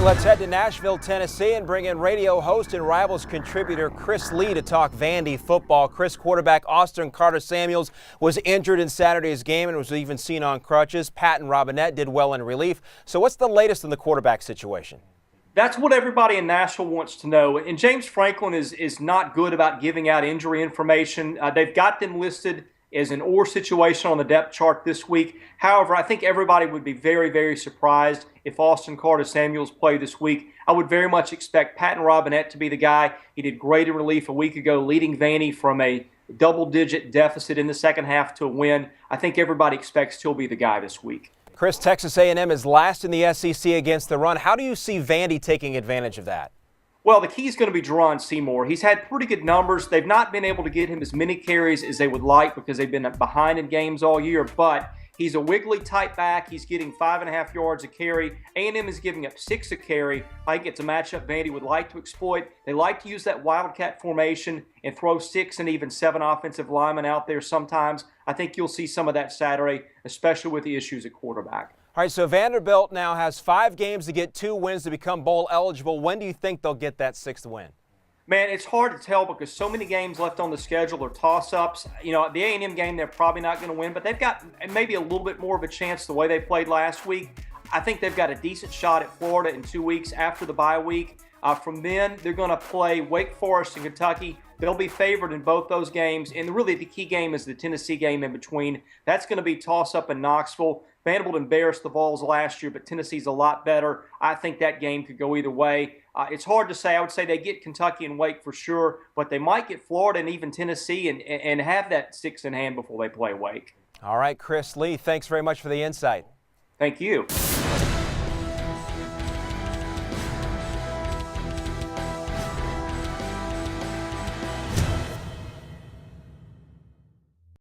let's head to Nashville, Tennessee, and bring in radio host and Rivals contributor Chris Lee to talk Vandy football. Chris, quarterback Austin Carter-Samuels was injured in Saturday's game and was even seen on crutches. Patton Robinette did well in relief. So what's the latest in the quarterback situation? That's what everybody in Nashville wants to know. And James Franklin is not good about giving out injury information. They've got them listed as an or situation on the depth chart this week. However, I think everybody would be very, very surprised if Austin Carter-Samuels played this week. I would very much expect Patton Robinette to be the guy. He did great in relief a week ago, leading Vandy from a double-digit deficit in the second half to a win. I think everybody expects he'll be the guy this week. Chris, Texas A&M is last in the SEC against the run. How do you see Vandy taking advantage of that? Well, the key is going to be Jerron Seymour. He's had pretty good numbers. They've not been able to get him as many carries as they would like because they've been behind in games all year, but he's a wiggly tight back. He's getting 5.5 yards a carry. A&M is giving up 6 a carry. I think it's a matchup Vandy would like to exploit. They like to use that wildcat formation and throw 6 and even 7 offensive linemen out there sometimes. I think you'll see some of that Saturday, especially with the issues at quarterback. All right, so Vanderbilt now has 5 games to get 2 wins to become bowl eligible. When do you think they'll get that 6th win? Man, it's hard to tell because so many games left on the schedule are toss-ups. You know, the A&M game, they're probably not going to win, but they've got maybe a little bit more of a chance the way they played last week. I think they've got a decent shot at Florida in 2 weeks after the bye week. From then, they're going to play Wake Forest and Kentucky. They'll be favored in both those games, and really the key game is the Tennessee game in between. That's going to be toss-up in Knoxville. Vanderbilt embarrassed the Vols last year, but Tennessee's a lot better. I think that game could go either way. It's hard to say. I would say they get Kentucky and Wake for sure, but they might get Florida and even Tennessee and have that 6 in hand before they play Wake. All right, Chris Lee, thanks very much for the insight. Thank you.